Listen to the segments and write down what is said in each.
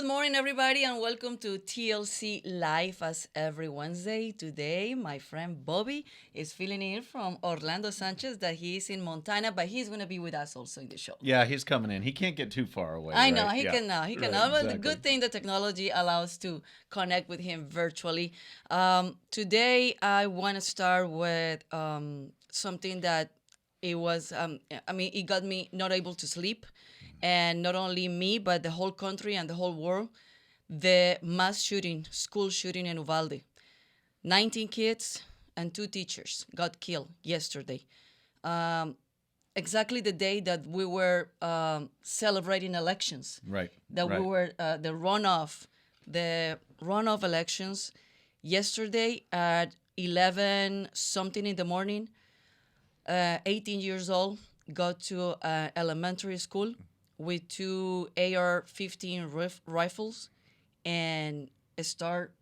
good morning, everybody, and welcome to TLC Live as every Wednesday. Today, my friend Bobby is filling in from Orlando Sanchez, that he is in Montana, but he's going to be with us also in the show. Yeah, he's coming in. He can't get too far away, I know right? he Yeah, can now. He can right, now. But the exactly. good thing the technology allows to connect with him virtually. Today, I want to start with something that it was. It got me not able to sleep, and not only me, but the whole country and the whole world. The mass shooting, school shooting in Uvalde. 19 kids and two teachers got killed yesterday. Um, exactly the day that we were celebrating elections, Right, that we right. were the runoff elections yesterday at 11 something in the morning. 18 years old, got to elementary school with two AR-15 rifles and start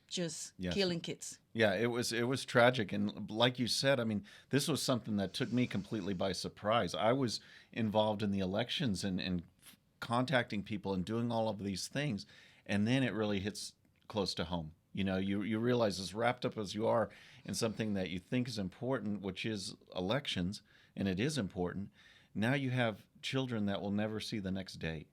just Yes. killing kids. Yeah, it was tragic, and like you said, I mean, this was something that took me completely by surprise. I was involved in the elections and contacting people and doing all of these things, and then it really hits close to home. You realize, as wrapped up as you are in something that you think is important, which is elections, and it is important. Now you have children that will never see the next day.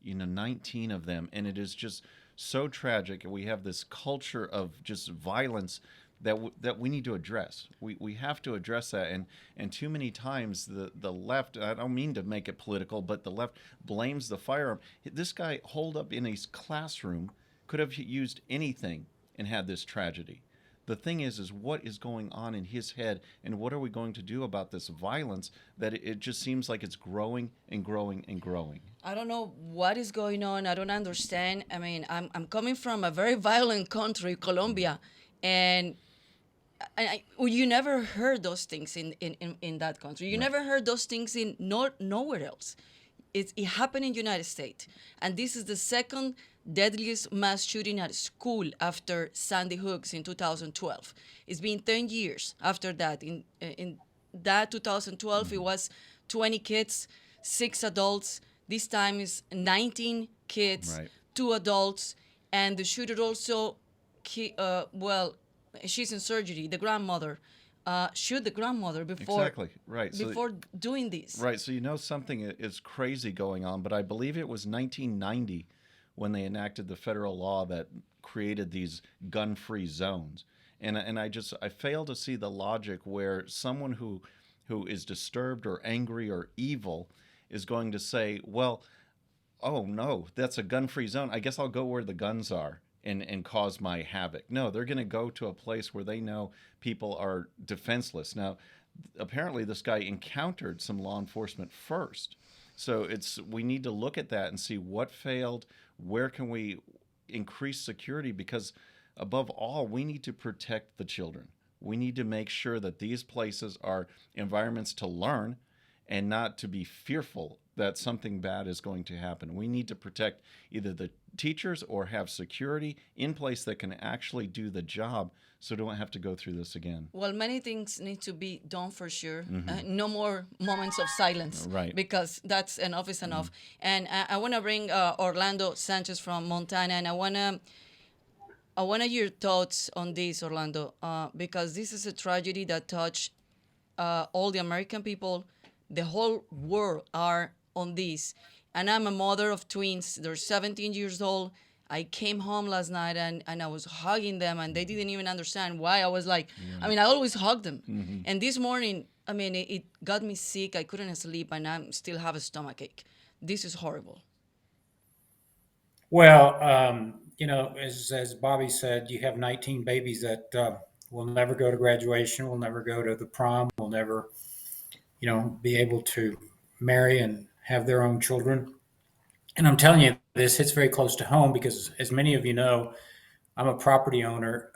19 of them, and it is just so tragic. We have this culture of just violence that we need to address. We have to address that, and too many times the left, I don't mean to make it political, but the left blames the firearm. This guy holed up in his classroom, could have used anything and had this tragedy. The thing is what is going on in his head, and what are we going to do about this violence that it just seems like it's growing and growing and growing. I don't know what is going on. I don't understand. I mean, I'm coming from a very violent country, Colombia, and you never heard those things in that country. You Right. never heard those things in nowhere else. It happened in the United States. And this is the second deadliest mass shooting at school after Sandy Hooks in 2012. It's been 10 years after that. In that 2012, it was 20 kids, 6 adults. This time is 19 kids, Right. 2 adults. And the shooter also, well, she's in surgery, the grandmother, shoot the grandmother before Exactly. Right. before doing this. Right. So something is crazy going on, but I believe it was 1990 when they enacted the federal law that created these gun-free zones. And I fail to see the logic where someone who is disturbed or angry or evil is going to say, well, oh no, that's a gun-free zone. I guess I'll go where the guns are and cause my havoc. No, they're going to go to a place where they know people are defenseless. Now, apparently this guy encountered some law enforcement first. So we need to look at that and see what failed, where can we increase security, because above all, we need to protect the children. We need to make sure that these places are environments to learn and not to be fearful that something bad is going to happen. We need to protect either the teachers or have security in place that can actually do the job so we don't have to go through this again. Well, many things need to be done for sure. No more moments of silence, Right. because that's enough is enough. And I want to bring Orlando Sanchez from Montana, and I want to hear your thoughts on this, Orlando, because this is a tragedy that touched all the American people. The whole world are on this. And I'm a mother of twins. They're 17 years old. I came home last night, and I was hugging them, and they didn't even understand why. I was like, I mean, I always hug them. And this morning, I mean, it got me sick. I couldn't sleep, and I still have a stomach ache. This is horrible. Well, as Bobby said, you have 19 babies that will never go to graduation, will never go to the prom, will never, be able to marry and have their own children. And I'm telling you, this hits very close to home because, as many of you know, I'm a property owner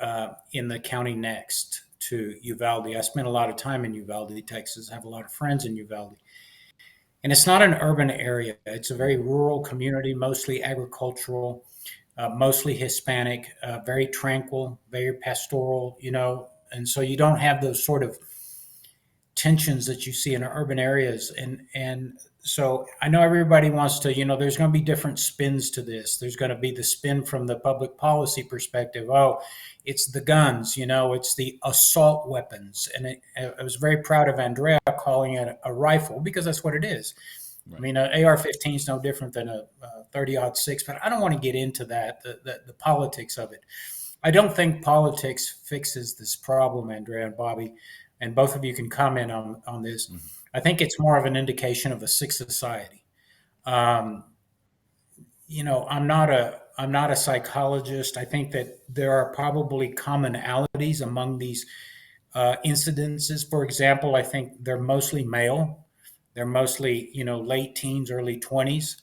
in the county next to Uvalde. I spent a lot of time in Uvalde, Texas. I have a lot of friends in Uvalde. And it's not an urban area. It's a very rural community, mostly agricultural, mostly Hispanic, very tranquil, very pastoral, and so you don't have those sort of tensions that you see in urban areas. And So I know everybody wants to, there's going to be different spins to this. There's going to be the spin from the public policy perspective. Oh, it's the guns, it's the assault weapons. And I was very proud of Andrea calling it a rifle because that's what it is. Right. I mean, an AR-15 is no different than a 30-06, but I don't want to get into that, the politics of it. I don't think politics fixes this problem, Andrea and Bobby, and both of you can comment on this. Mm-hmm. I think it's more of an indication of a sick society. I'm not a psychologist. I think that there are probably commonalities among these incidences. For example, I think they're mostly male. They're mostly, late teens, early 20s.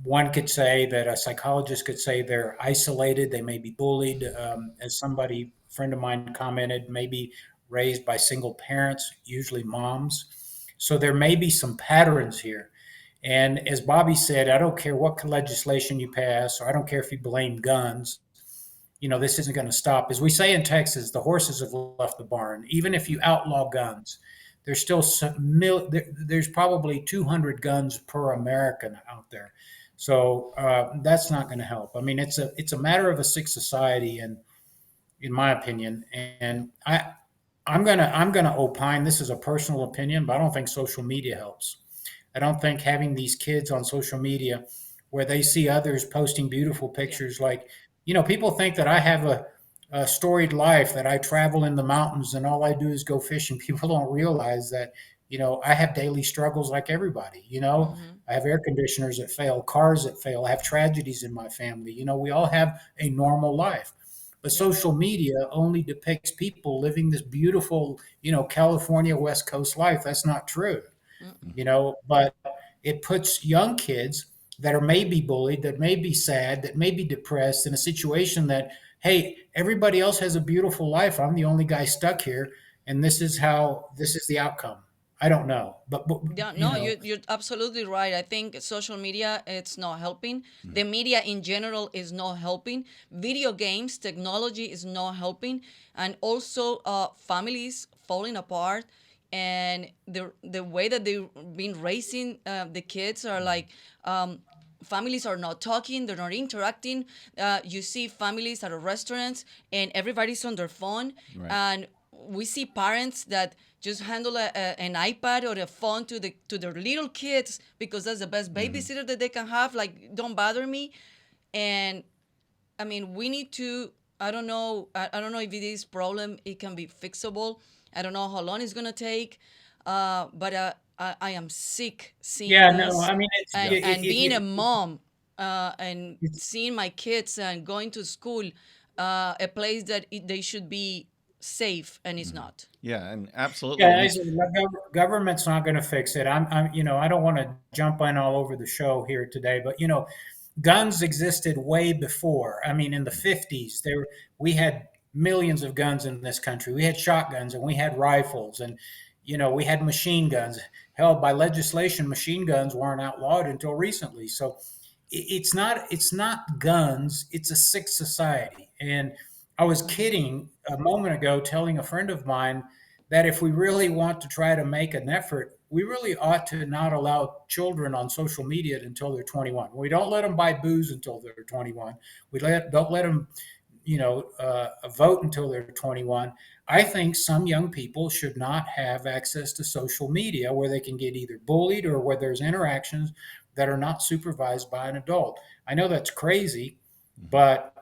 One could say that a psychologist could say they're isolated. They may be bullied. As a friend of mine commented, maybe raised by single parents, usually moms. So there may be some patterns here. And as Bobby said, I don't care what legislation you pass, or I don't care if you blame guns, this isn't going to stop. As we say in Texas, the horses have left the barn. Even if you outlaw guns, there's still there's probably 200 guns per American out there. So that's not going to help. I mean, it's a matter of a sick society, and in my opinion, and I'm gonna opine. This is a personal opinion, but I don't think social media helps. I don't think having these kids on social media where they see others posting beautiful pictures, like, people think that I have a storied life, that I travel in the mountains and all I do is go fishing. People don't realize that, I have daily struggles like everybody. Mm-hmm. I have air conditioners that fail, cars that fail. I have tragedies in my family. We all have a normal life. But social media only depicts people living this beautiful, California West Coast life. That's not true, but it puts young kids that are maybe bullied, that may be sad, that may be depressed in a situation that, hey, everybody else has a beautiful life. I'm the only guy stuck here. And this is the outcome. I don't know, but yeah, no, you're absolutely right. I think social media, it's not helping. Mm-hmm. The media in general is not helping. Video games, technology is not helping, and also families falling apart. And the way that they've been raising the kids are like. Families are not talking, they're not interacting. You see families at restaurants and everybody's on their phone. Right. And we see parents that just handle an iPad or a phone to their little kids because that's the best babysitter that they can have. Like, don't bother me. And I mean, we need to. I don't know if this problem it can be fixable. I don't know how long it's gonna take. But I am sick seeing this. No, I mean, and being a mom and seeing my kids and going to school, a place that they should be safe, and it's not. Yeah, and absolutely. Yeah, government's not going to fix it. I'm, I don't want to jump in all over the show here today, but guns existed way before. I mean, in the 50s, we had millions of guns in this country. We had shotguns and we had rifles, and we had machine guns. Hell, by legislation, machine guns weren't outlawed until recently. So it's not guns. It's a sick society. And I was kidding a moment ago, telling a friend of mine that if we really want to try to make an effort, we really ought to not allow children on social media until they're 21. We don't let them buy booze until they're 21. Don't let them, vote until they're 21. I think some young people should not have access to social media where they can get either bullied or where there's interactions that are not supervised by an adult. I know that's crazy, but,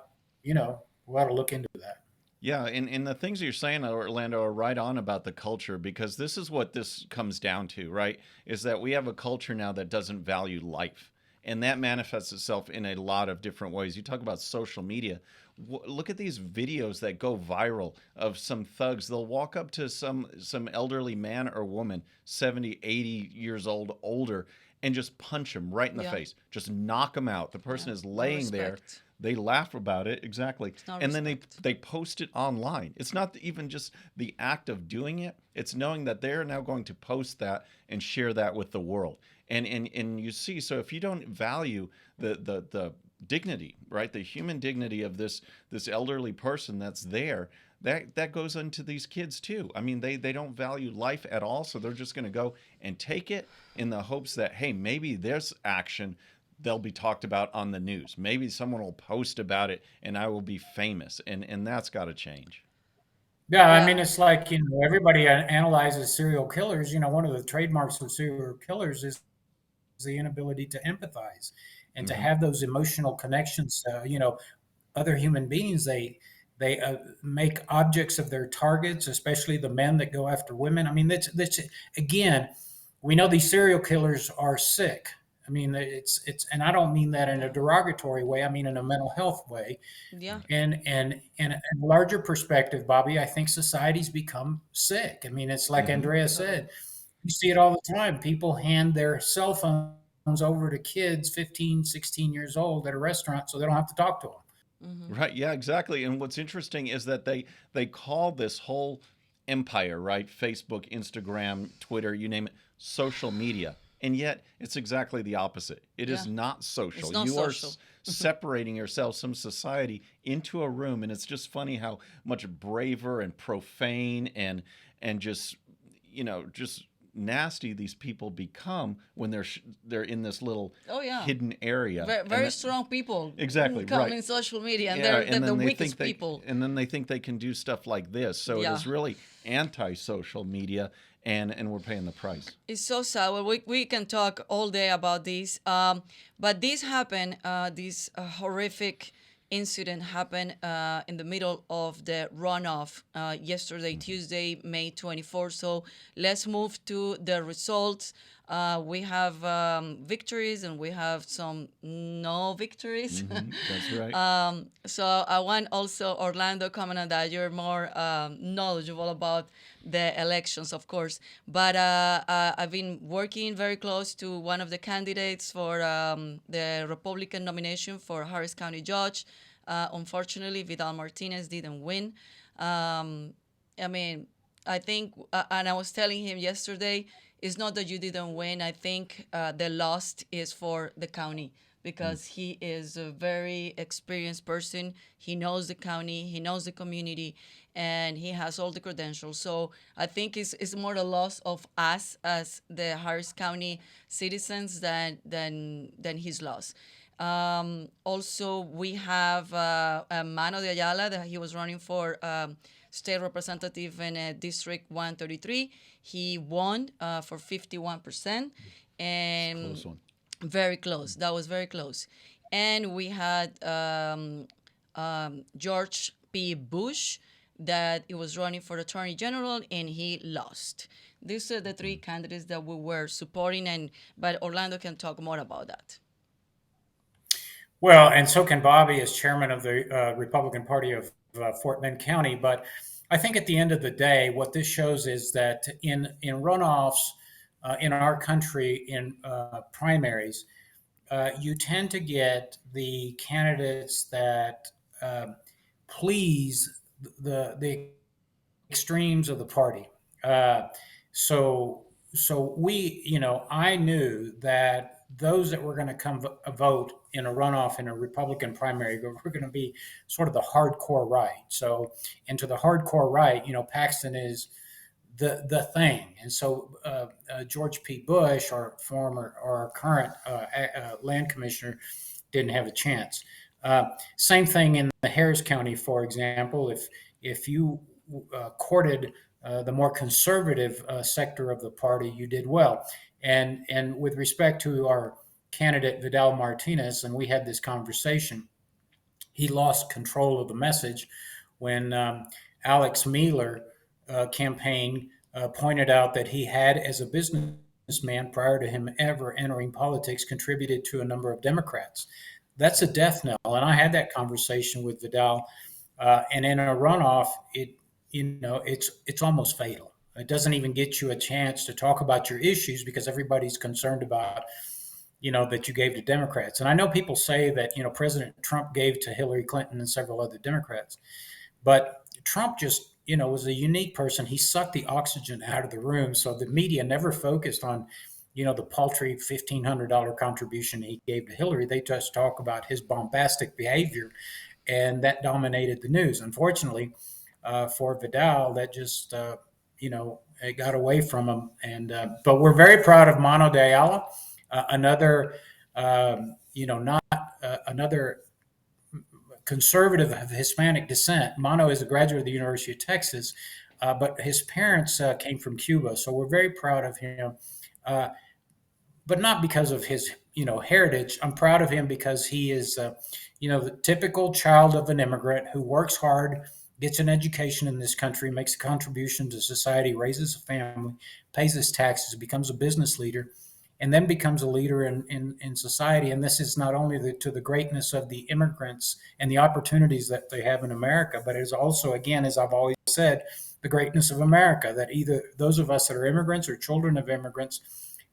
we ought to look into that. Yeah, and the things you're saying, Orlando, are right on about the culture, because this is what this comes down to, right? Is that we have a culture now that doesn't value life. And that manifests itself in a lot of different ways. You talk about social media. Look at these videos that go viral of some thugs. They'll walk up to some elderly man or woman, 70, 80 years old, older, and just punch him right in the face. Just knock him out. The person is laying there. They laugh about it, exactly. And then they post it online. It's not even just the act of doing it. It's knowing that they're now going to post that and share that with the world. And you see, so if you don't value the dignity, right, the human dignity of this elderly person that's there, that goes into these kids too. I mean, they don't value life at all, so they're just going to go and take it in the hopes that, hey, maybe this action they'll be talked about on the news. Maybe someone will post about it and I will be famous. And that's got to change. Yeah, I Yeah. mean, it's like, everybody analyzes serial killers. One of the trademarks of serial killers is the inability to empathize and to Hmm. have those emotional connections. Other human beings, they make objects of their targets, especially the men that go after women. I mean, that's again, we know these serial killers are sick. I mean, and I don't mean that in a Yeah. derogatory way. I mean in a mental health way. Yeah. And a larger perspective, Bobby, I think society's become sick. I mean, it's like Hmm. Andrea Totally. said, you see it all the time. People hand their cell phones over to kids 15, 16 years old at a restaurant so they don't have to talk to them. Hmm. Right. Yeah, exactly. And what's interesting is that they call this whole empire, right? Facebook, Instagram, Twitter, you name it, social media. And yet it's exactly the opposite. It Yeah. is not It's social. not You are social. separating yourselves from society into a room, and it's just funny how much braver and profane and just just nasty these people become when they're in this little Oh yeah. hidden area. Very, And very strong people exactly come right. in social media, and Yeah, they're and the then they think weakest people. they think they can do stuff like this. So it Yeah. is really anti-social media, and we're paying the price. It's so sad. Well, we can talk all day about this. But this happened, this horrific incident happened in the middle of the runoff yesterday, Hmm. Tuesday, May 24th. So let's move to the results. We have victories and we have some no victories. Hmm. That's right. So I want also Orlando comment on that. You're more knowledgeable about the elections, of course. But I've been working very close to one of the candidates for the Republican nomination for Harris County Judge. Unfortunately, Vidal Martinez didn't win. Um, I mean, I think, and I was telling him yesterday, it's not that you didn't win. I think the loss is for the county because he is a very experienced person. He knows the county, he knows the community, and he has all the credentials. So I think it's more a loss of us as the Harris County citizens than his loss. Also, we have Mano de Ayala that he was running for state representative in District 133. He won for 51%, It's a close and one. very close. That was very close. And we had George P. Bush that he was running for attorney general and he lost. These are the three candidates that we were supporting, and but Orlando can talk more about that. Well, and so can Bobby as chairman of the Republican Party of Fort Bend County. But I think at the end of the day, what this shows is that in runoffs in our country, in primaries, you tend to get the candidates that please the extremes of the party. Uh, so I knew that those that were going to come vote in a runoff in a Republican primary were going to be sort of the hardcore right. So, and to the hardcore right, Paxton is the thing. And so George P. Bush, our former or our current land commissioner, didn't have a chance. Same thing in the Harris County, for example. If you courted the more conservative sector of the party, you did well. And with respect to our candidate Vidal Martinez, and we had this conversation, he lost control of the message when Alex Mueller campaign pointed out that he had, as a businessman prior to him ever entering politics, contributed to a number of Democrats. That's a death knell, and I had that conversation with Vidal. And in a runoff, it's almost fatal. It doesn't even get you a chance to talk about your issues because everybody's concerned about that you gave to Democrats. And I know people say that President Trump gave to Hillary Clinton and several other Democrats, but Trump just was a unique person. He sucked the oxygen out of the room, so the media never focused on the paltry $1,500 contribution he gave to Hillary. They just talk about his bombastic behavior, and that dominated the news. Unfortunately, for Vidal that just, it got away from him. And but we're very proud of Mano de Ayala, another, not another conservative of Hispanic descent. Mano is a graduate of the University of Texas, but his parents came from Cuba, so we're very proud of him. But not because of his, heritage. I'm proud of him because he is, the typical child of an immigrant who works hard, gets an education in this country, makes a contribution to society, raises a family, pays his taxes, becomes a business leader, and then becomes a leader in society. And this is not only to the greatness of the immigrants and the opportunities that they have in America, but it is also, again, as I've always said, the greatness of America, that either those of us that are immigrants or children of immigrants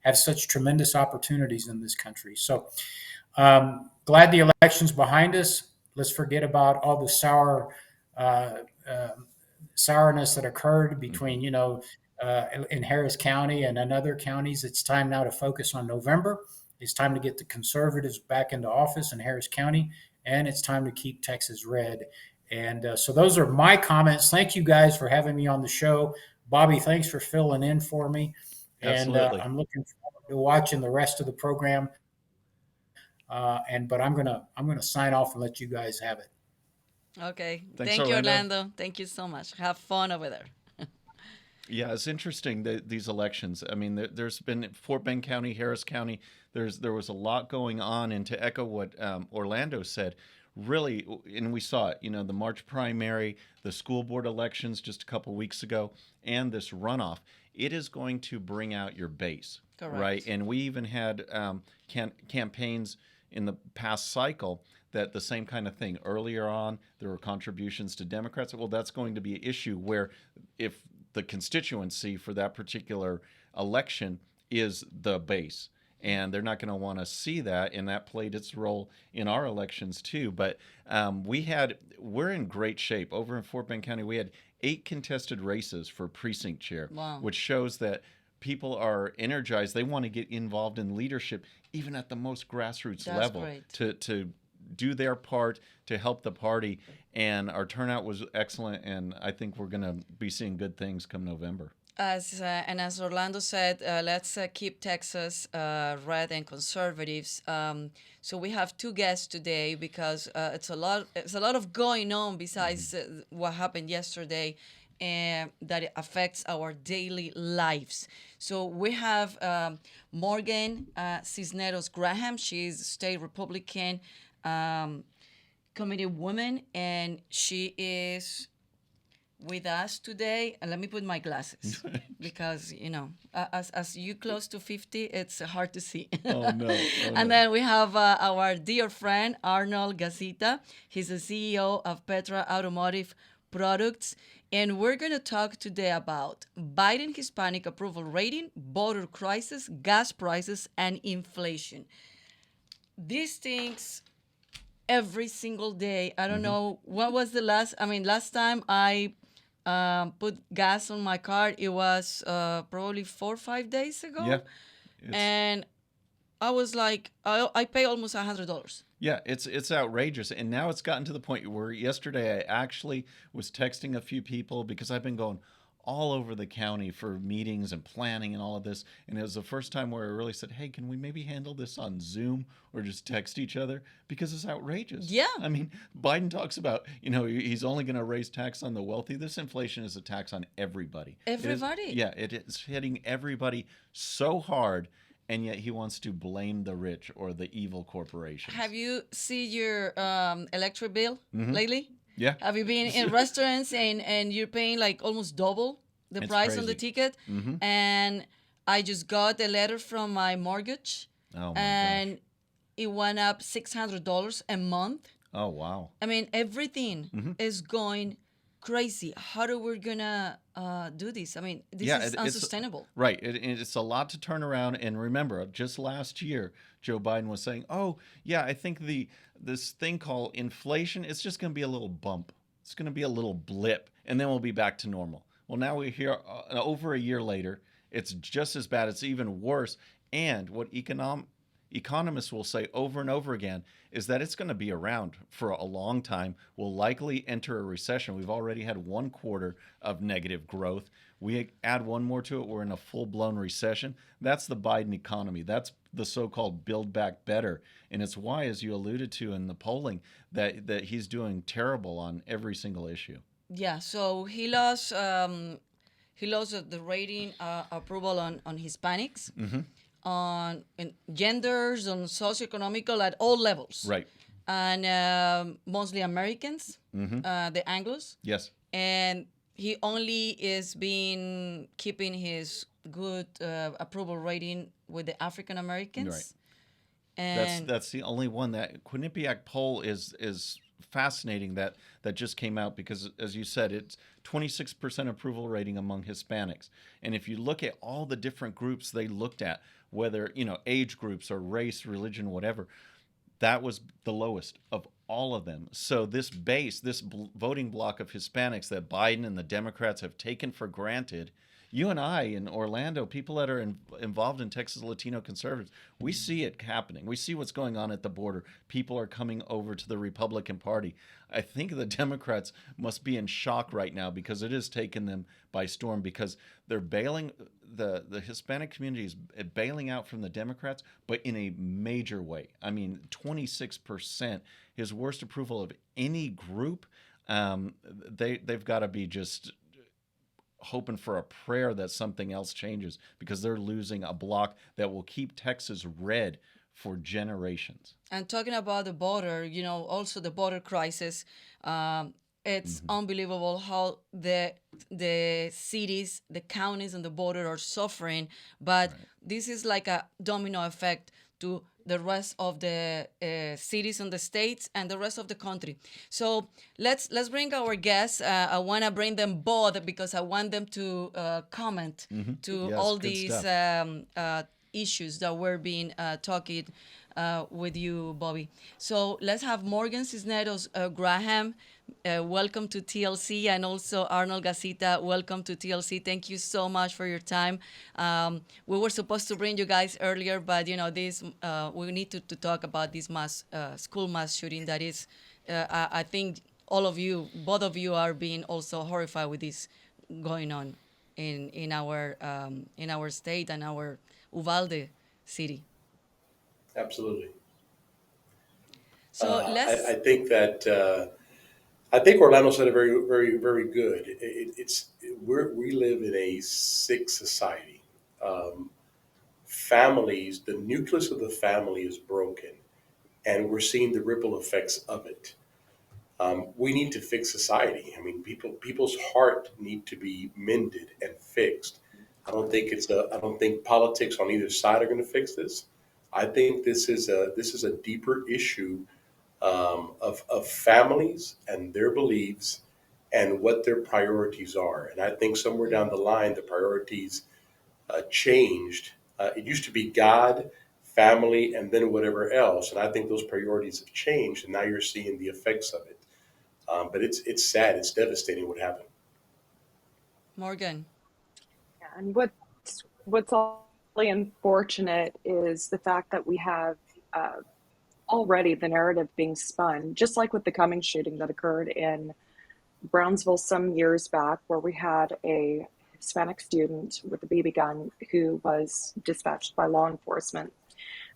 have such tremendous opportunities in this country. So glad the election's behind us. Let's forget about all the sourness that occurred between, in Harris County and in other counties. It's time now to focus on November. It's time to get the conservatives back into office in Harris County, and it's time to keep Texas red. And so those are my comments. Thank you guys for having me on the show. Bobby, thanks for filling in for me. Absolutely. And I'm looking forward to watching the rest of the program. But I'm gonna sign off and let you guys have it. Okay. Thanks, Thank you, Orlando. Orlando. Thank you so much. Have fun over there. Yeah, it's interesting these elections. I mean, there's been Fort Bend County, Harris County. There was a lot going on, and to echo what Orlando said, really, and we saw it. The March primary, the school board elections just a couple weeks ago, and this runoff. It is going to bring out your base, Correct. right? And we even had campaigns in the past cycle that the same kind of thing. Earlier on, there were contributions to Democrats. Well, that's going to be an issue where if the constituency for that particular election is the base, and they're not going to want to see that, and that played its role in our elections too. But we're in great shape. Over in Fort Bend County, we had 8 contested races for precinct chair, Wow. which shows that people are energized. They want to get involved in leadership, even at the most grassroots That's level, great. to do their part to help the party. And our turnout was excellent, and I think we're going to be seeing good things come November. As Orlando said, let's keep Texas red and conservatives. So we have 2 guests today because it's a lot of going on besides what happened yesterday, and that it affects our daily lives. So we have Morgan Cisneros Graham. She's state Republican Committeewoman, and she is with us today. And let me put my glasses because as you close to 50, it's hard to see. Oh no! And then we have our dear friend Arnold Gacita. He's the CEO of Petra Automotive Products, and we're going to talk today about Biden Hispanic approval rating, border crisis, gas prices, and inflation. These things every single day. I don't know what was last time I put gas on my car. It was probably 4 or 5 days ago. Yeah, and I was like, I pay almost $100. Yeah, it's outrageous. And now it's gotten to the point where yesterday I actually was texting a few people because I've been going all over the county for meetings and planning and all of this. And it was the first time where I really said, hey, can we maybe handle this on Zoom or just text each other? Because it's outrageous. Yeah. I mean, Biden talks about, he's only going to raise tax on the wealthy. This inflation is a tax on everybody. Everybody. It is hitting everybody so hard. And yet he wants to blame the rich or the evil corporations. Have you seen your electric bill lately? Yeah. Have you been in restaurants and you're paying like almost double the price on the ticket? And I just got a letter from my mortgage. Oh my and gosh. it went up $600 a month. Oh wow. I mean, everything is going crazy. How are we gonna do this? I mean, this is unsustainable. Right. It's a lot to turn around. And remember, just last year, Joe Biden was saying, "Oh, yeah, I think this thing called inflation, it's just going to be a little bump. It's going to be a little blip, and then we'll be back to normal." Well, now we're here over a year later. It's just as bad. It's even worse. And what economists will say over and over again is that it's going to be around for a long time. We'll likely enter a recession. We've already had 1 quarter of negative growth. We add one more to it, we're in a full-blown recession. That's the Biden economy. That's the so-called Build Back Better. And it's why, as you alluded to in the polling, that he's doing terrible on every single issue. Yeah, so he lost the rating approval on Hispanics, on genders, on socioeconomical at all levels, Right. and mostly Americans, the Anglos, Yes. and he only is being keeping his good approval rating with the African Americans. Right. And That's the only one. That Quinnipiac poll is fascinating that just came out because, as you said, it's 26% approval rating among Hispanics. And if you look at all the different groups they looked at, whether age groups or race, religion, whatever, that was the lowest of all of them. So this base, this voting block of Hispanics that Biden and the Democrats have taken for granted, you and I in Orlando, people that are involved in Texas Latino Conservatives, we see it happening. We see what's going on at the border. People are coming over to the Republican Party. I think the Democrats must be in shock right now because it has taken them by storm, because they're bailing, the Hispanic community is bailing out from the Democrats, but in a major way. I mean, 26%, his worst approval of any group. They've got to be just hoping for a prayer that something else changes, because they're losing a block that will keep Texas red for generations. And talking about the border, also the border crisis, it's unbelievable how the cities, the counties on the border are suffering. But this is like a domino effect to the rest of the cities in the states and the rest of the country. So let's bring our guests. I want to bring them both because I want them to comment to Yes, all good these issues that we're being talking with you, Bobby. So let's have Morgan Cisneros Graham. Welcome to TLC, and also Arnold Gacita. Welcome to TLC. Thank you so much for your time. We were supposed to bring you guys earlier, but this we need to talk about this school mass shooting. That is, I think both of you, are being also horrified with this going on in our state and our Uvalde city. Absolutely. So I think that I think Orlando said it very, very, very good. We live in a sick society. Families, the nucleus of the family is broken, and we're seeing the ripple effects of it. We need to fix society. I mean, people's heart need to be mended and fixed. I don't think politics on either side are going to fix this. I think this is a deeper issue of families and their beliefs and what their priorities are. And I think somewhere down the line, the priorities changed. It used to be God, family, and then whatever else. And I think those priorities have changed, and now you're seeing the effects of it. But it's sad. It's devastating what happened. Morgan. And what's really unfortunate is the fact that we have already the narrative being spun, just like with the Cummings shooting that occurred in Brownsville some years back, where we had a Hispanic student with a BB gun who was dispatched by law enforcement.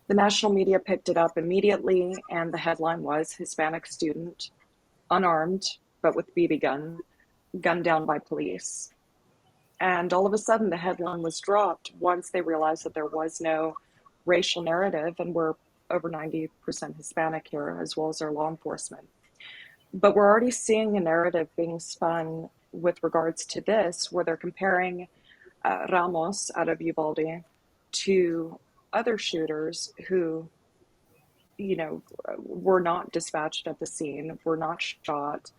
The national media picked it up immediately, and the headline was Hispanic student, unarmed, but with BB gun, gunned down by police. And all of a sudden, the headline was dropped once they realized that there was no racial narrative, and we're over 90% Hispanic here, as well as our law enforcement. But we're already seeing a narrative being spun with regards to this, where they're comparing Ramos out of Uvalde to other shooters who, were not dispatched at the scene, were not shot,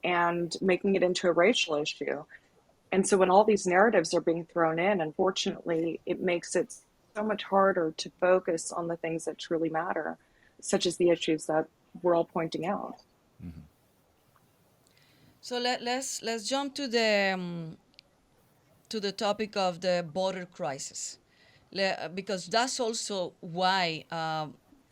and making it into a racial issue. And so when all these narratives are being thrown in, unfortunately, it makes it so much harder to focus on the things that truly matter, such as the issues that we're all pointing out. Mm-hmm. So let's jump to the topic of the border crisis. because that's also why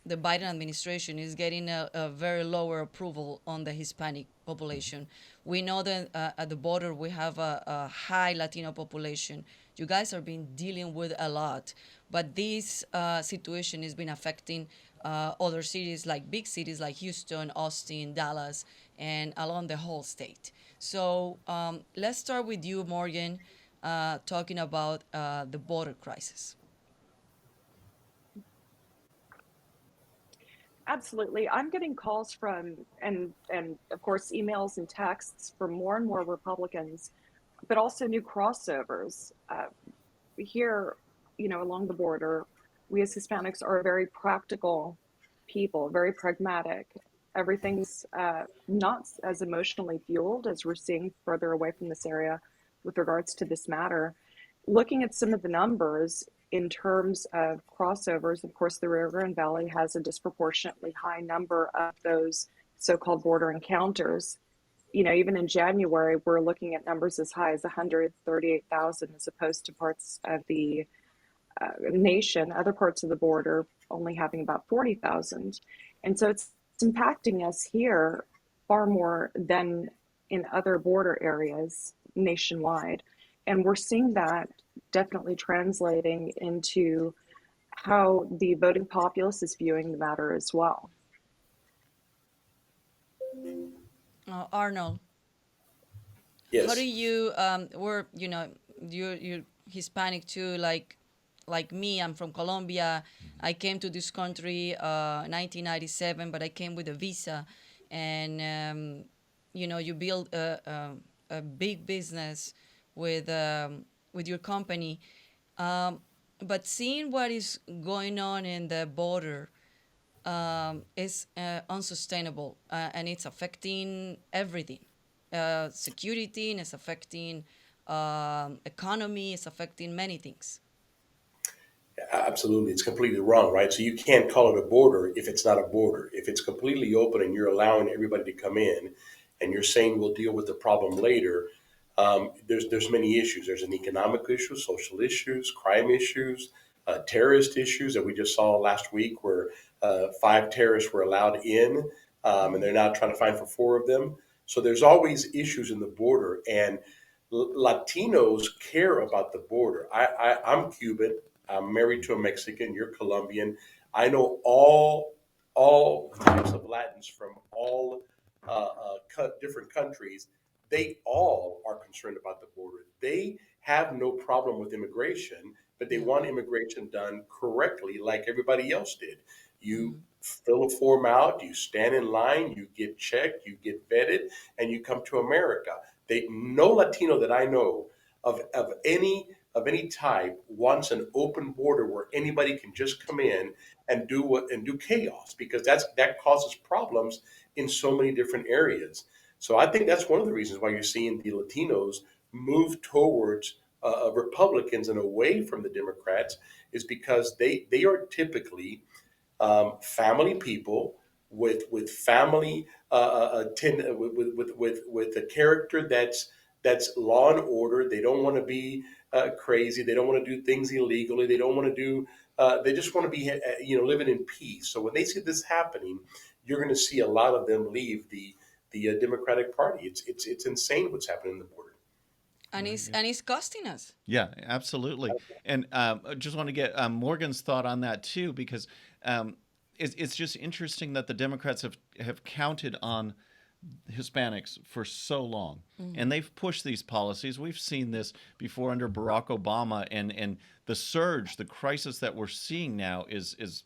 the Biden administration is getting a very lower approval on the Hispanic population. We know that at the border we have a high Latino population. You guys are been dealing with a lot, but this situation has been affecting other cities, like big cities like Houston, Austin, Dallas, and along the whole state. So let's start with you, Morgan, talking about the border crisis. Absolutely. I'm getting calls from and of course emails and texts from more and more Republicans, but also new crossovers. Here, along the border, we as Hispanics are very practical people, very pragmatic. Everything's not as emotionally fueled as we're seeing further away from this area with regards to this matter. Looking at some of the numbers in terms of crossovers, of course, the Rio Grande Valley has a disproportionately high number of those so-called border encounters. Even in January, we're looking at numbers as high as 138,000, as opposed to parts of the nation, other parts of the border, only having about 40,000. And so it's impacting us here far more than in other border areas nationwide. And we're seeing that definitely translating into how the voting populace is viewing the matter as well. Arnold, how do Yes. you we're you're Hispanic too, like me. I'm from Colombia. I came to this country 1997, but I came with a visa, and you build a big business with your company. But seeing what is going on in the border is unsustainable, and it's affecting everything. Security, and it's affecting economy, it's affecting many things. Absolutely. It's completely wrong, right? So you can't call it a border if it's not a border. If it's completely open and you're allowing everybody to come in and you're saying we'll deal with the problem later, there's many issues. There's an economic issue, social issues, crime issues, terrorist issues that we just saw last week where 5 terrorists were allowed in, and they're now trying to find for 4 of them. So there's always issues in the border, and Latinos care about the border. I'm Cuban. I'm married to a Mexican. You're Colombian. I know all types of Latins from all different countries. They all are concerned about the border. They have no problem with immigration, but they Yeah. want immigration done correctly, like everybody else did. You Mhm. fill a form out, you stand in line, you get checked, you get vetted, and you come to America. No Latino that I know of any type wants an open border where anybody can just come in and do chaos, because that causes problems in so many different areas. So I think that's one of the reasons why you're seeing the Latinos move towards Republicans and away from the Democrats, is because they are typically family people with family with a character that's law and order. They don't want to be crazy. They don't want to do things illegally. They don't want to do. They just want to be living in peace. So when they see this happening, you're going to see a lot of them leave the Democratic Party. It's insane what's happening in the border. And Right. it's Yeah. and it's costing us. Yeah, absolutely. And I just want to get Morgan's thought on that too, because um, it's just interesting that the Democrats have counted on Hispanics for so long, and they've pushed these policies. We've seen this before under Barack Obama, and the surge, the crisis that we're seeing now is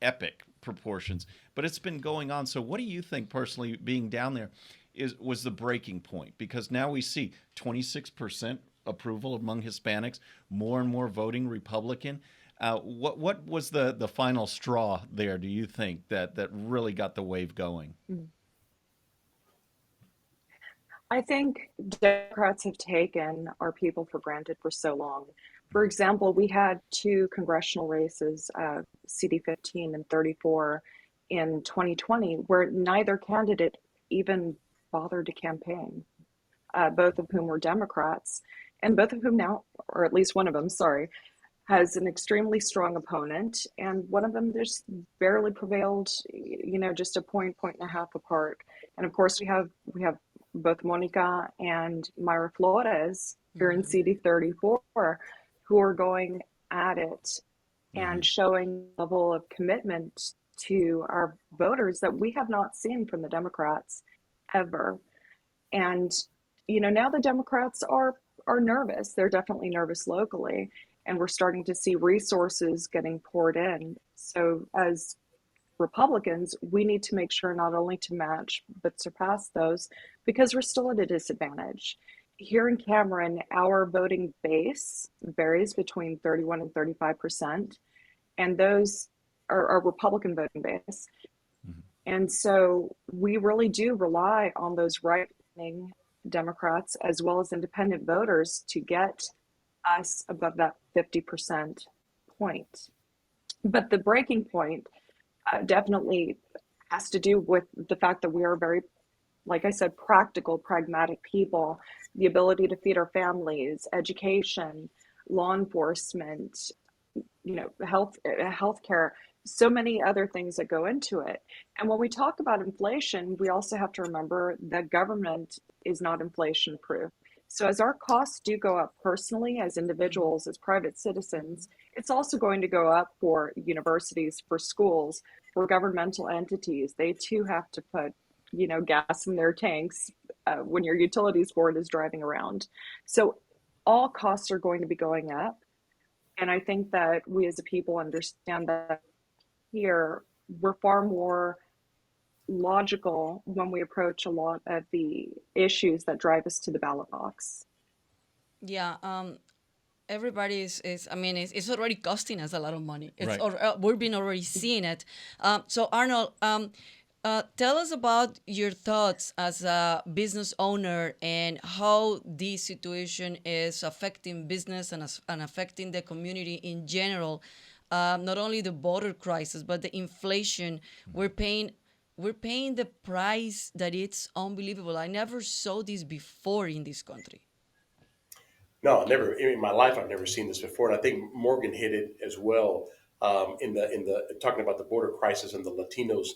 epic proportions. But it's been going on. So, what do you think personally, being down there, was the breaking point? Because now we see 26% approval among Hispanics, more and more voting Republican. What was the final straw there? Do you think that really got the wave going? I think Democrats have taken our people for granted for so long. For example, we had two congressional races, CD 15 and 34, in 2020, where neither candidate even bothered to campaign, both of whom were Democrats, and both of whom now, or at least one of them, sorry, has an extremely strong opponent, and one of them just barely prevailed, just a point and a half apart. And of course, we have both Monica and Myra Flores here in Mm-hmm. CD34 who are going at it Mm-hmm. and showing a level of commitment to our voters that we have not seen from the Democrats ever. And now the Democrats are nervous. They're definitely nervous locally, and we're starting to see resources getting poured in. So as Republicans, we need to make sure not only to match but surpass those, because we're still at a disadvantage. Here in Cameron, our voting base varies between 31 and 35%, and those are our Republican voting base. Mm-hmm. And so we really do rely on those right-wing Democrats as well as independent voters to get us above that 50% point. But the breaking point definitely has to do with the fact that we are very, like I said, practical, pragmatic people. The ability to feed our families, education, law enforcement, healthcare, so many other things that go into it. And when we talk about inflation, we also have to remember that government is not inflation proof. So as our costs do go up personally, as individuals, as private citizens, it's also going to go up for universities, for schools, for governmental entities. They too have to put, gas in their tanks when your utilities board is driving around. So all costs are going to be going up. And I think that we as a people understand that here we're far more logical when we approach a lot of the issues that drive us to the ballot box. Yeah, everybody is I mean, it's already costing us a lot of money. Right. We've been already seeing it. So Arnold, tell us about your thoughts as a business owner and how this situation is affecting business and affecting the community in general. Not only the border crisis, but the inflation we're paying. We're paying the price that it's unbelievable. I never saw this before in this country. No, never in my life. I've never seen this before, and I think Morgan hit it as well in the talking about the border crisis and the Latinos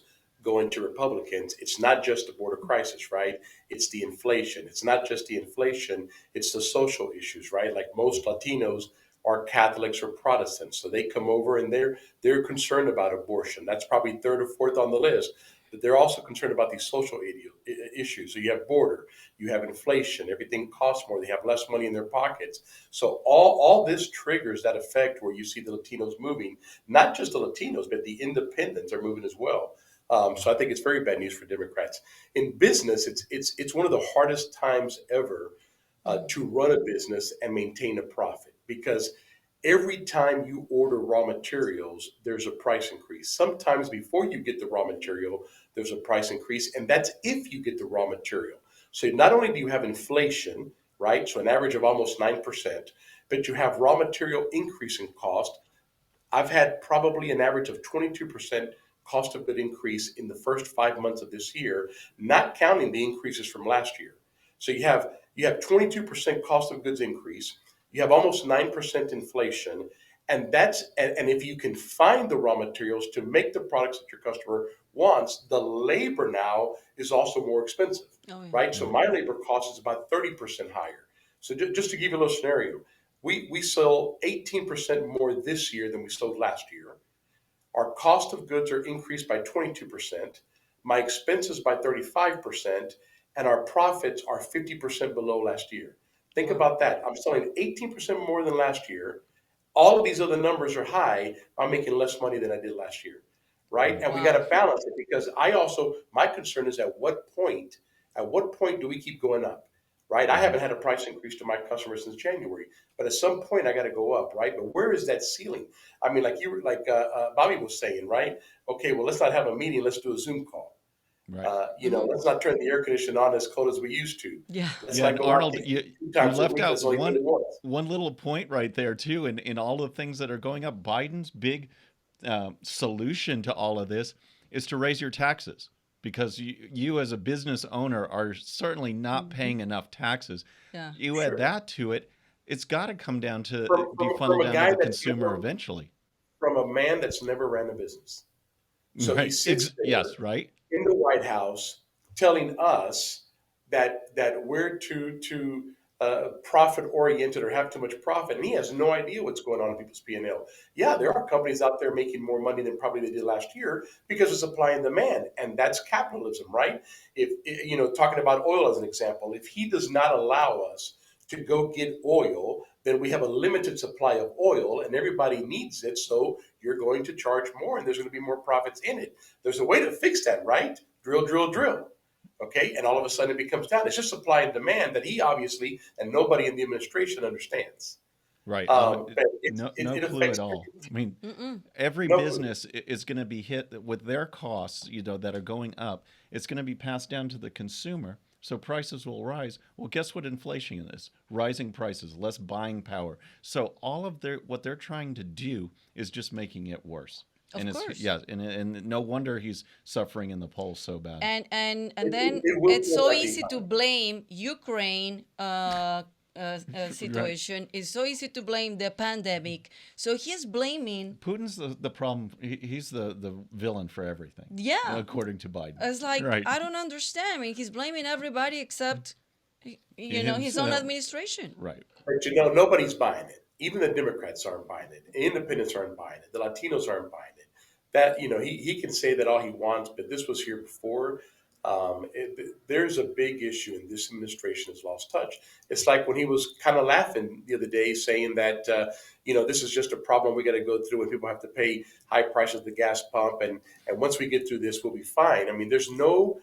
going to Republicans. It's not just the border crisis, right? It's the inflation. It's not just the inflation. It's the social issues, right? Like most Latinos are Catholics or Protestants, so they come over and they're concerned about abortion. That's probably third or fourth on the list. But they're also concerned about these social issues. So you have border, you have inflation, everything costs more, they have less money in their pockets. So all this triggers that effect where you see the Latinos moving, not just the Latinos, but the independents are moving as well. So I think it's very bad news for Democrats. In business, it's one of the hardest times ever to run a business and maintain a profit, because every time you order raw materials, there's a price increase. Sometimes before you get the raw material, there's a price increase, and that's if you get the raw material. So not only do you have inflation, right? So an average of almost 9%, but you have raw material increase in cost. I've had probably an average of 22% cost of good increase in the first 5 months of this year, not counting the increases from last year. So you have 22% cost of goods increase. You have almost 9% inflation. And if you can find the raw materials to make the products that your customer wants, the labor now is also more expensive, Oh, yeah. right? So my labor cost is about 30% higher. So just to give you a little scenario, we sold 18% more this year than we sold last year. Our cost of goods are increased by 22%, my expenses by 35%, and our profits are 50% below last year. Think about that. I'm selling 18% more than last year. All of these other numbers are high. I'm making less money than I did last year, right? And we got Wow. to balance it, because my concern is at what point do we keep going up, right? I haven't had a price increase to my customers since January, but at some point I got to go up, right? But where is that ceiling? I mean, like Bobby was saying, right? Okay, well, let's not have a meeting. Let's do a Zoom call. Right. Let's not turn the air conditioning on as cold as we used to. Yeah. Let's Yeah, not and go out Arnold, to you eat two you times a left week. out Let's only do it once. one little point right there too, in all the things that are going up. Biden's big solution to all of this is to raise your taxes, because you as a business owner are certainly not Mm-hmm. paying enough taxes. Yeah. You add Sure. that to it, It's got to come down to be from funneled a down to guy the that's consumer eventually. from a man that's never ran a business. So he Right. sits there Yes. Right. in the White House telling us that we're too profit oriented or have too much profit, and he has no idea what's going on in people's P&L. Yeah, there are companies out there making more money than probably they did last year because of supply and demand, and that's capitalism, right? If talking about oil as an example, if he does not allow us to go get oil, then we have a limited supply of oil, and everybody needs it, so you're going to charge more, and there's going to be more profits in it. There's a way to fix that, right? Drill, drill, drill. Okay, and all of a sudden it becomes down. It's just supply and demand that he obviously and nobody in the administration understands. Right. But No it clue affects at all. I mean, Mm-mm. every no. business is going to be hit with their costs, that are going up. It's going to be passed down to the consumer. So prices will rise. Well, guess what inflation is? Rising prices, less buying power. So all of what they're trying to do is just making it worse. Of And course. and no wonder he's suffering in the polls so bad. And then It will it's feel so like easy to blame Ukraine situation. It's so easy to blame the pandemic. So he's blaming. Putin's the problem. He's the villain for everything. Yeah, according to Biden. it's like Right. I don't understand. I mean, he's blaming everybody except his own Himself. administration. Right. But nobody's buying it. Even the Democrats aren't buying it. Independents aren't buying it. The Latinos aren't buying it. That he can say that all he wants, but this was here before. There's a big issue, and this administration has lost touch. It's like when he was kind of laughing the other day, saying that this is just a problem we got to go through, and people have to pay high prices at the gas pump, and once we get through this, we'll be fine. I mean, there's no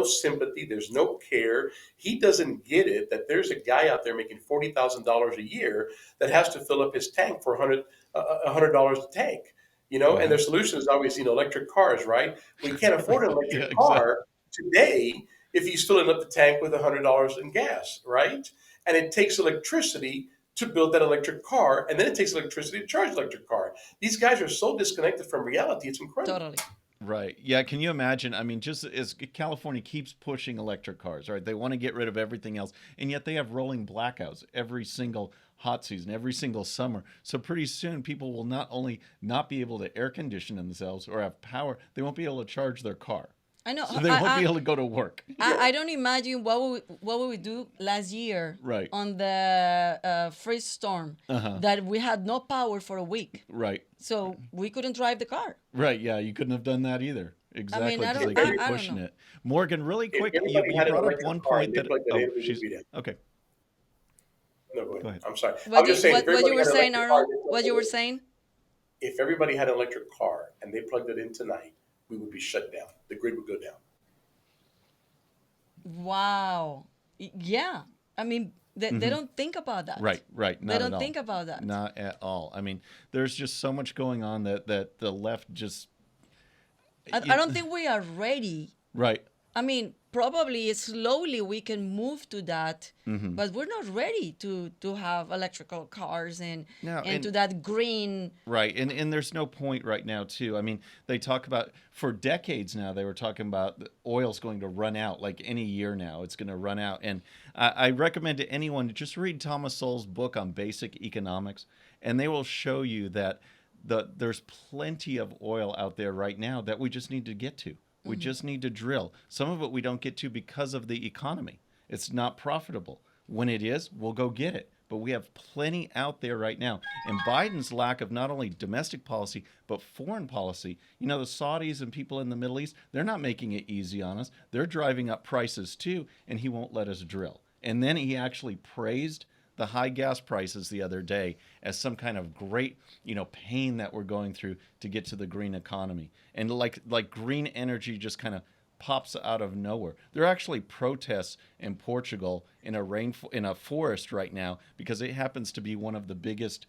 sympathy, there's no care. He doesn't get it that there's a guy out there making $40,000 a year that has to fill up his tank for $100 a tank. And their solution is always, electric cars, right? We can't afford an electric car today if he's filling up the tank with $100 in gas, right? And it takes electricity to build that electric car, and then it takes electricity to charge the electric car. These guys are so disconnected from reality, it's incredible. Totally. Right. Yeah. Can you imagine? I mean, just as California keeps pushing electric cars, right? They want to get rid of everything else. And yet they have rolling blackouts every single hot season, every single summer. So pretty soon people will not only not be able to air condition themselves or have power, they won't be able to charge their car. I know. So they won't be able to go to work. I don't imagine what would we do last year Right. on the freeze storm that we had no power for a week. Right. So we couldn't drive the car. Right. Yeah. You couldn't have done that either. Exactly. I Because don't- they keep I don't pushing know. it. Morgan, really If quick, everybody you had an brought up electric one car and point they that. plugged it in, we She's would be there. okay. No, go Go ahead. ahead. I'm sorry. What I'm just saying. you were saying, Arnold? What you were saying? If everybody had an electric car and they plugged it in tonight, we would be shut down. The grid would go down. Wow. Yeah. I mean, they don't think about that. Right. Right. Not They at don't all. think about that. Not at all. I mean, there's just so much going on that the left just. I don't think we are ready. Right. I mean, probably slowly we can move to that, but we're not ready to have electrical cars and to that green. Right. And there's no point right now, too. I mean, they talk about, for decades now, they were talking about the oil's going to run out, like any year now, it's going to run out. And I recommend to anyone to just read Thomas Sowell's book on basic economics, and they will show you that there's plenty of oil out there right now that we just need to get to. We just need to drill. Some of it we don't get to because of the economy. It's not profitable. When it is, we'll go get it. But we have plenty out there right now. And Biden's lack of not only domestic policy, but foreign policy. The Saudis and people in the Middle East, they're not making it easy on us. They're driving up prices too, and he won't let us drill. And then he actually praised the high gas prices the other day as some kind of great, pain that we're going through to get to the green economy. And like green energy just kind of pops out of nowhere. There are actually protests in Portugal in a forest right now because it happens to be one of the biggest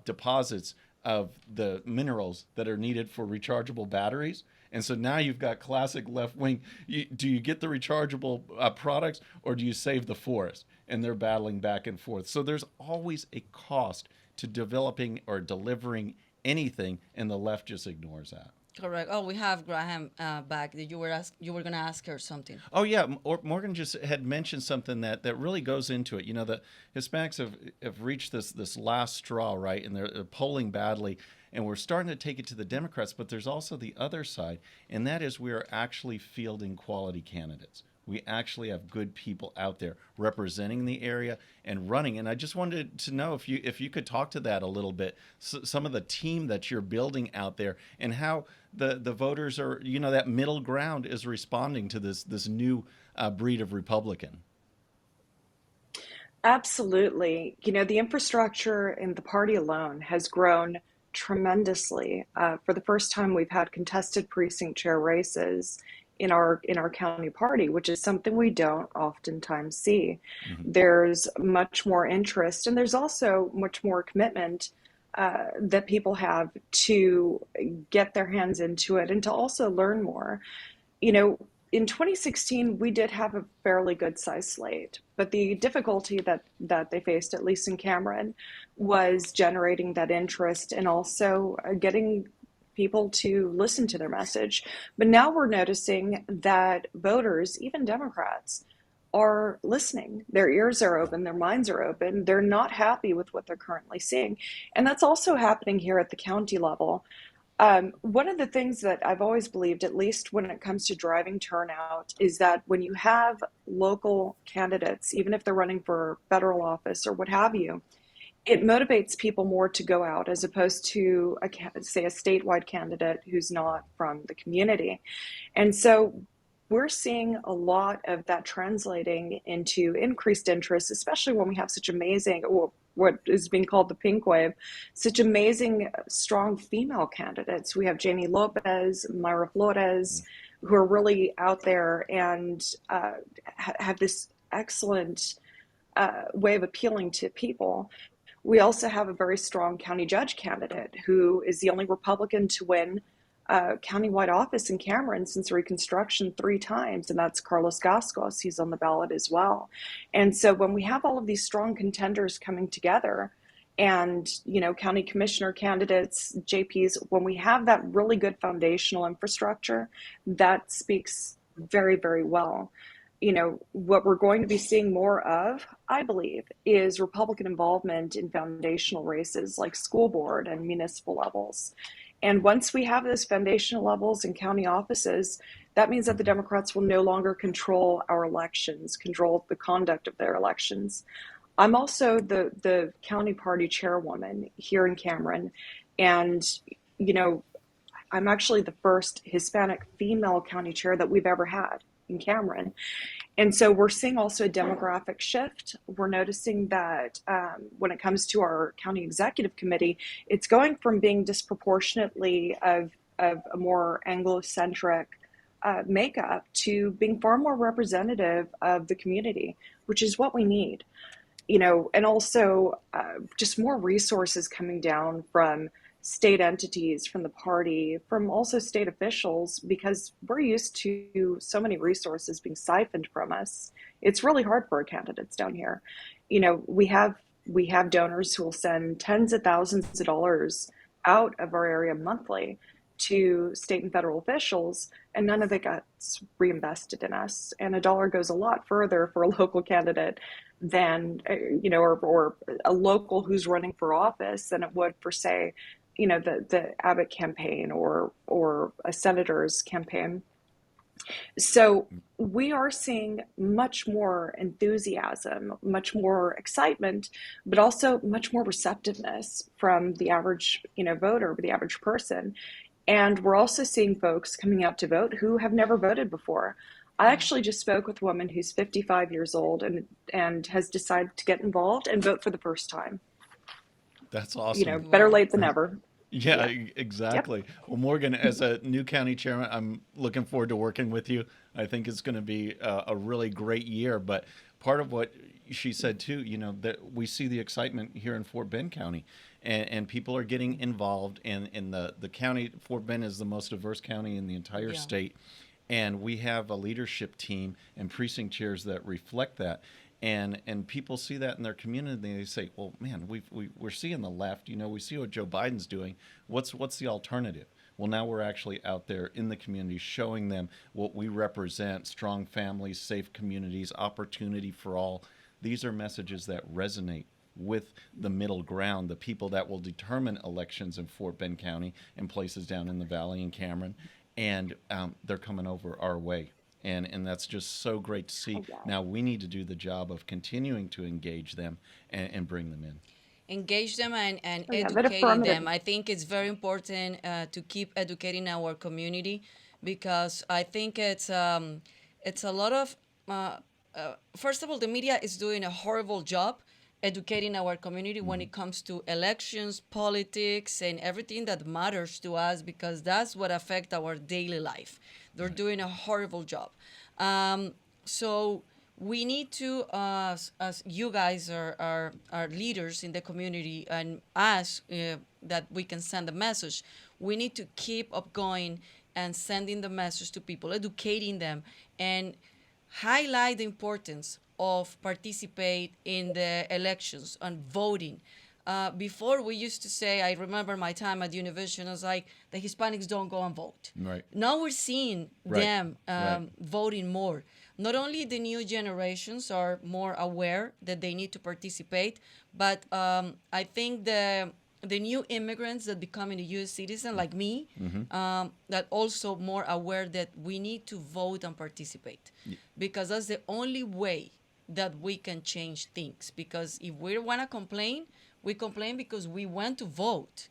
deposits of the minerals that are needed for rechargeable batteries. And so now you've got classic left wing. Do you get the rechargeable products or do you save the forest? And they're battling back and forth. So there's always a cost to developing or delivering anything, and the left just ignores that. Correct. Oh, we have Graham back. You were gonna ask her something. Oh yeah, Morgan just had mentioned something that really goes into it. You know, the Hispanics have reached this last straw, right? And they're polling badly, and we're starting to take it to the Democrats. But there's also the other side, and that is we are actually fielding quality candidates. We actually have good people out there representing the area and running. And I just wanted to know if you could talk to that a little bit, some of the team that you're building out there, and how the voters are, you know, that middle ground is responding to this new breed of Republican. Absolutely. You know, the infrastructure in the party alone has grown tremendously. For the first time, we've had contested precinct chair races in our county party, which is something we don't oftentimes see. Mm-hmm. There's much more interest, and there's also much more commitment that people have to get their hands into it and to also learn more. You know, in 2016, we did have a fairly good sized slate, but the difficulty that they faced, at least in Cameron, was generating that interest and also getting people to listen to their message. But now we're noticing that voters, even Democrats, are listening. Their ears are open, their minds are open. They're not happy with what they're currently seeing. And that's also happening here at the county level. One of the things that I've always believed, at least when it comes to driving turnout, is that when you have local candidates, even if they're running for federal office or what have you, it motivates people more to go out as opposed to, say, a statewide candidate who's not from the community. And so we're seeing a lot of that translating into increased interest, especially when we have such amazing, or what is being called the pink wave, such amazing, strong female candidates. We have Jamie Lopez, Myra Flores, who are really out there and have this excellent way of appealing to people. We also have a very strong county judge candidate who is the only Republican to win countywide office in Cameron since Reconstruction 3 times, and that's Carlos Gascos. He's on the ballot as well. And so when we have all of these strong contenders coming together, and you know, county commissioner candidates, JPs, when we have that really good foundational infrastructure, that speaks very, very well. You know, what we're going to be seeing more of, I believe, is Republican involvement in foundational races like school board and municipal levels. And once we have those foundational levels in county offices, that means that the Democrats will no longer control our elections, control the conduct of their elections. I'm also the county party chairwoman here in Cameron. And, you know, I'm actually the first Hispanic female county chair that we've ever had in Cameron. And so we're seeing also a demographic shift. We're noticing that when it comes to our county executive committee, it's going from being disproportionately of a more Anglo-centric makeup to being far more representative of the community, which is what we need. You know, and also just more resources coming down from state entities, from the party, from also state officials, because we're used to so many resources being siphoned from us. It's really hard for our candidates down here. You know, we have donors who will send tens of thousands of dollars out of our area monthly to state and federal officials, and none of it gets reinvested in us. And a dollar goes a lot further for a local candidate than, you know, or a local who's running for office than it would for, say, you know, the Abbott campaign or a senator's campaign. So we are seeing much more enthusiasm, much more excitement, but also much more receptiveness from the average, you know, voter, the average person. And we're also seeing folks coming out to vote who have never voted before. I actually just spoke with a woman who's 55 years old and has decided to get involved and vote for the first time. That's You know, awesome. better late than never. Yeah, Yeah. exactly. Yep. Well, Morgan, as a new county chairman, I'm looking forward to working with you. I think it's going to be a really great year. But part of what she said too, you know, that we see the excitement here in Fort Bend County, and people are getting involved. And in the county, Fort Bend is the most diverse county in the entire state, and we have a leadership team and precinct chairs that reflect that. And people see that in their community, and they say, well, man, we're seeing the left. You know, we see what Joe Biden's doing. What's the alternative? Well, now we're actually out there in the community showing them what we represent: strong families, safe communities, opportunity for all. These are messages that resonate with the middle ground, the people that will determine elections in Fort Bend County and places down in the valley in Cameron. And they're coming over our way. And that's just so great to see. Oh, wow. Now we need to do the job of continuing to engage them and bring them in. Engage them and Oh, yeah, that educating them. affirmative. I think it's very important to keep educating our community, because I think it's a lot of first of all, the media is doing a horrible job educating our community when it comes to elections, politics, and everything that matters to us, because that's what affects our daily life. They're doing a horrible job. So we need to, as you guys are leaders in the community, and us, that we can send a message, we need to keep up going and sending the message to people, educating them, and highlight the importance of participate in the elections and voting. Before we used to say, I remember my time at university, I was like, the Hispanics don't go and vote. Right. Now we're seeing Right. them Right. voting more. Not only the new generations are more aware that they need to participate, but I think the new immigrants that becoming a U.S. citizen like me, that also more aware that we need to vote and participate, because that's the only way that we can change things. Because if we want to complain, we complain because we want to vote.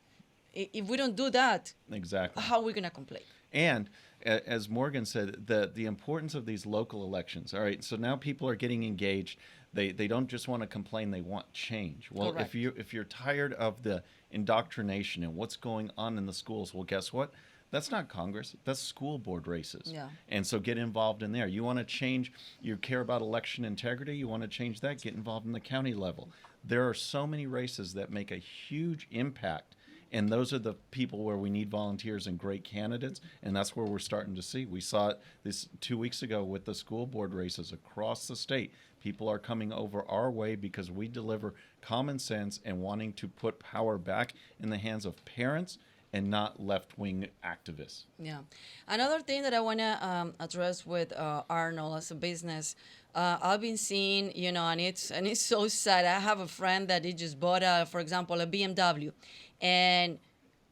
If we don't do that, Exactly. how are we going to complain? And as Morgan said, the importance of these local elections. All right, so now people are getting engaged. They don't just want to complain; they want change. Well, Correct. if you're tired of the indoctrination and what's going on in the schools, well, guess what? That's not Congress. That's school board races. Yeah. And so get involved in there. You want to change, you care about election integrity, you want to change that, get involved in the county level. There are so many races that make a huge impact. And those are the people where we need volunteers and great candidates. And that's where we're starting to see. We saw it this 2 weeks ago with the school board races across the state. People are coming over our way because we deliver common sense and wanting to put power back in the hands of parents and not left-wing activists. Yeah. Another thing that I want to address with Arnold as a business, I've been seeing, and it's so sad. I have a friend that he just bought, for example, a BMW, and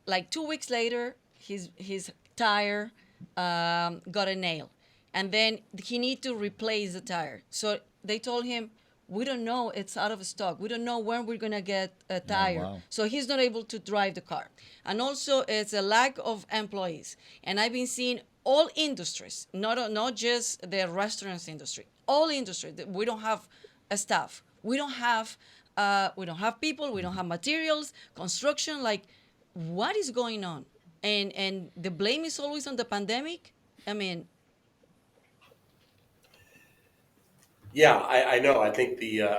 like 2 weeks later, his tire got a nail, and then he need to replace the tire. So they told him, we don't know, it's out of stock. We don't know when we're going to get a tire. wow. So he's not able to drive the car. And also it's a lack of employees. And I've been seeing all industries, not just the restaurants industry, all industry. We don't have a staff. We don't have people. We don't have materials, construction. Like, what is going on? And the blame is always on the pandemic. I mean, Yeah, I know. I think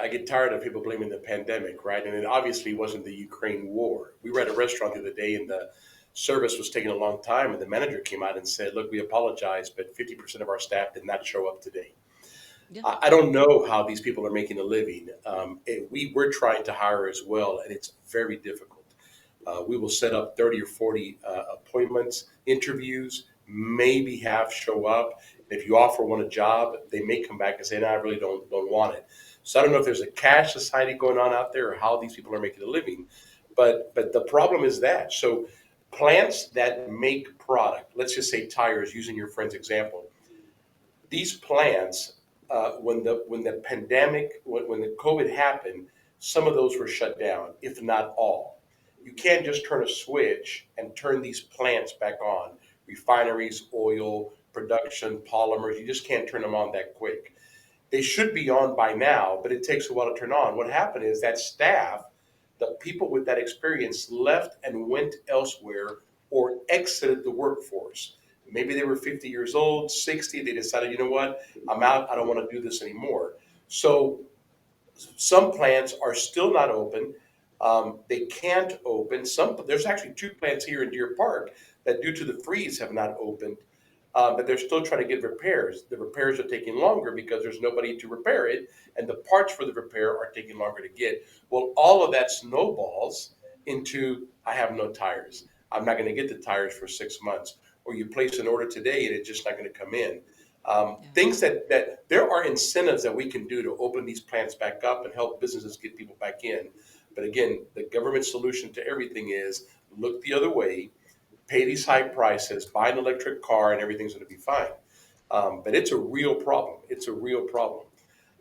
I get tired of people blaming the pandemic, right? And it obviously wasn't the Ukraine war. We were at a restaurant the other day, and the service was taking a long time, and the manager came out and said, "Look, we apologize, but 50% of our staff did not show up today." yeah. I don't know how these people are making a living. We're trying to hire as well, and it's very difficult. We will set up 30 or 40 appointments, interviews, maybe half show up. If you offer one a job, they may come back and say, "No, I really don't want it." So I don't know if there's a cash society going on out there or how these people are making a living. But the problem is that. So plants that make product, let's just say tires, using your friend's example, these plants, when the pandemic, when the COVID happened, some of those were shut down, if not all. You can't just turn a switch and turn these plants back on. Refineries, oil, production, polymers, you just can't turn them on that quick. They should be on by now, but it takes a while to turn on. What happened is that staff, the people with that experience, left and went elsewhere or exited the workforce. Maybe they were 50 years old, 60. They decided, you know what, I'm out. I don't want to do this anymore. So some plants are still not open. They can't open. There's actually 2 plants here in Deer Park that, due to the freeze, have not opened, but they're still trying to get repairs. The repairs are taking longer because there's nobody to repair it, and the parts for the repair are taking longer to get. Well, all of that snowballs into, I have no tires. I'm not going to get the tires for 6 months. Or you place an order today and it's just not going to come in. Yeah. Things that there are incentives that we can do to open these plants back up and help businesses get people back in. But again, the government solution to everything is look the other way, pay these high prices, buy an electric car, and everything's going to be fine. But it's a real problem. It's a real problem.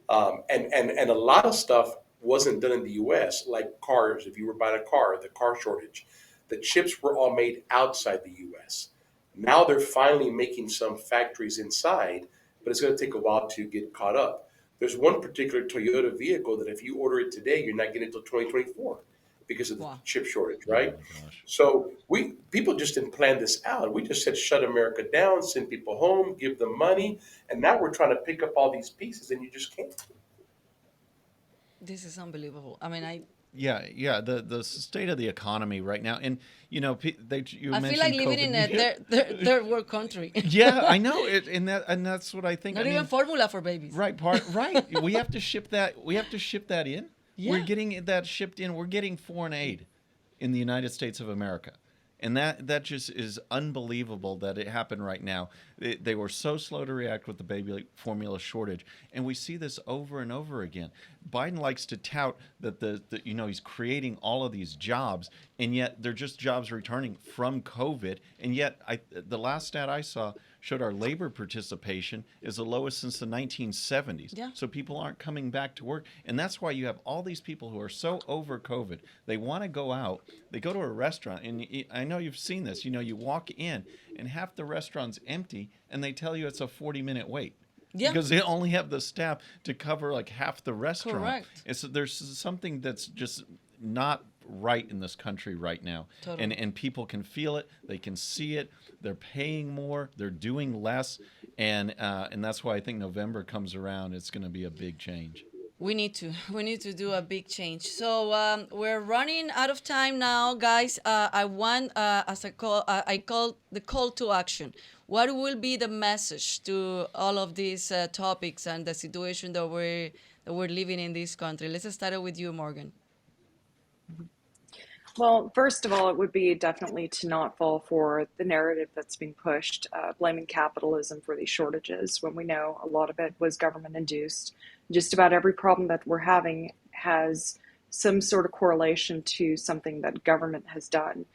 And a lot of stuff wasn't done in the U.S., like cars. If you were buying a car, the car shortage, the chips were all made outside the U.S. Now they're finally making some factories inside, but it's going to take a while to get caught up. There's one particular Toyota vehicle that if you order it today, you're not getting it until 2024 because of the Wow. chip shortage, Oh right? my gosh. So people just didn't plan this out. We just said shut America down, send people home, give them money, and now we're trying to pick up all these pieces, and you just can't. This is unbelievable. I mean, Yeah. The state of the economy right now, and you I feel like mentioned living in COVID. a third world country. Yeah, I know it, and that's what I think. Not I even mean, formula for babies. right. We have to ship that. We have to ship that in. Yeah. We're getting that shipped in. We're getting foreign aid in the United States of America. And that just is unbelievable that it happened right now. They were so slow to react with the baby formula shortage, and we see this over and over again. Biden likes to tout that he's creating all of these jobs, and yet they're just jobs returning from COVID. And yet, the last stat I saw showed our labor participation is the lowest since the 1970s. Yeah. So people aren't coming back to work, and that's why you have all these people who are so over COVID. They want to go out. They go to a restaurant, and I know you've seen this. You walk in, and half the restaurant's empty, and they tell you it's a 40-minute wait. Yeah. Because they only have the staff to cover like half the restaurant. Correct. And so there's something that's just not right in this country right now. Totally. And people can feel it. They can see it. They're paying more. They're doing less. And that's why I think November comes around. It's going to be a big change. We need to do a big change. So we're running out of time now, guys. I want as a call, I call the call to action. What will be the message to all of these topics and the situation that we're living in this country? Let's start with you, Morgan. Well, first of all, it would be definitely to not fall for the narrative that's being pushed, blaming capitalism for these shortages, when we know a lot of it was government induced. Just about every problem that we're having has some sort of correlation to something that government has done.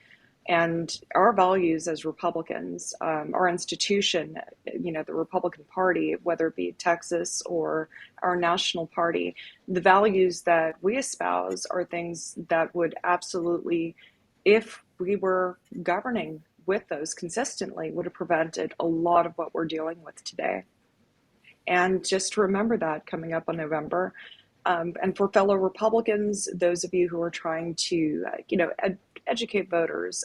And our values as Republicans, our institution, the Republican Party, whether it be Texas or our national party, the values that we espouse are things that would absolutely, if we were governing with those consistently, would have prevented a lot of what we're dealing with today. And just remember that coming up on November. And for fellow Republicans, those of you who are trying to, educate voters,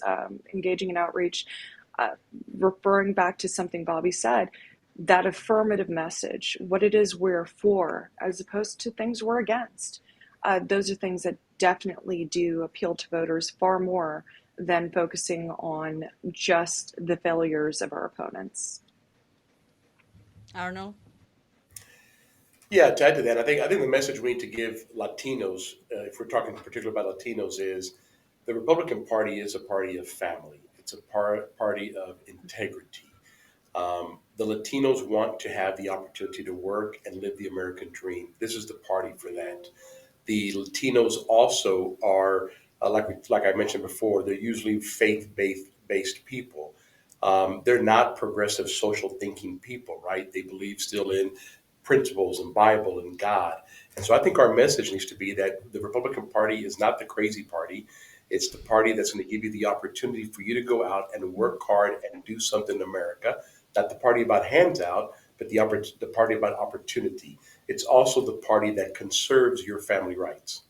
engaging in outreach, referring back to something Bobby said, that affirmative message, what it is we're for, as opposed to things we're against. Those are things that definitely do appeal to voters far more than focusing on just the failures of our opponents. Arnold? Yeah, to add to that, I think the message we need to give Latinos, if we're talking particularly about Latinos, is the Republican Party is a party of family. It's a party of integrity. The Latinos want to have the opportunity to work and live the American dream. This is the party for that. The Latinos also are, like I mentioned before, they're usually faith-based people. They're not progressive social thinking people, right? They believe still in principles and Bible and God. And so I think our message needs to be that the Republican Party is not the crazy party. It's the party that's going to give you the opportunity for you to go out and work hard and do something in America. Not the party about handout, but the party about opportunity. It's also the party that conserves your family rights.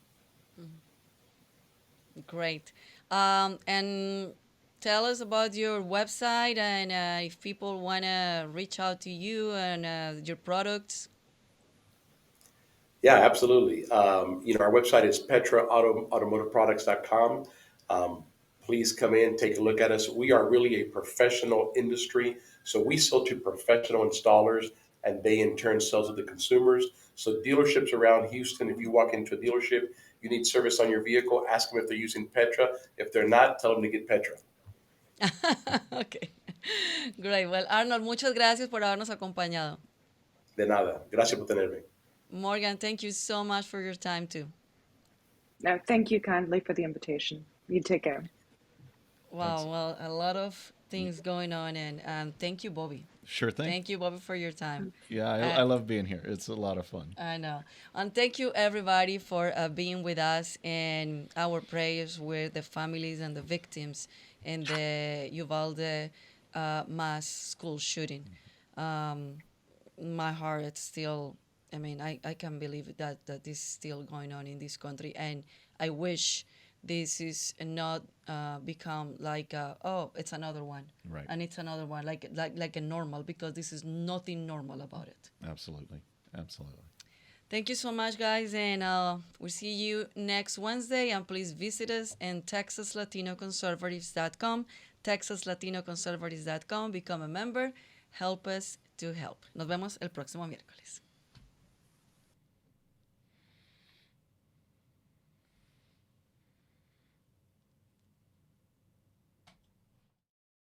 Great. And tell us about your website and if people want to reach out to you and your products. Yeah, absolutely. Our website is petraautomotiveproducts.com. Please come in, take a look at us. We are really a professional industry. So we sell to professional installers and they in turn sell to the consumers. So dealerships around Houston, if you walk into a dealership, you need service on your vehicle, ask them if they're using Petra. If they're not, tell them to get Petra. Okay. Great. Well, Arnold, muchas gracias por habernos acompañado. De nada. Gracias por tenerme. Morgan, thank you so much for your time too. No, thank you kindly for the invitation. You take care. Wow, Thanks. well, a lot of things going on, and thank you, Bobby. Sure thing. Thank you, Bobby, for your time. Yeah, I love being here. It's a lot of fun. I know. And thank you, everybody, for being with us, and our prayers with the families and the victims in the Uvalde mass school shooting. My heart, it's still, I mean, I can't believe that this is still going on in this country. And I wish this is not become like, oh, it's another one. Right. And it's another one, like a normal, because this is nothing normal about it. Absolutely. Absolutely. Thank you so much, guys, and we'll see you next Wednesday. And please visit us in TexasLatinoConservatives.com, TexasLatinoConservatives.com. Become a member. Help us to help. Nos vemos el próximo miércoles.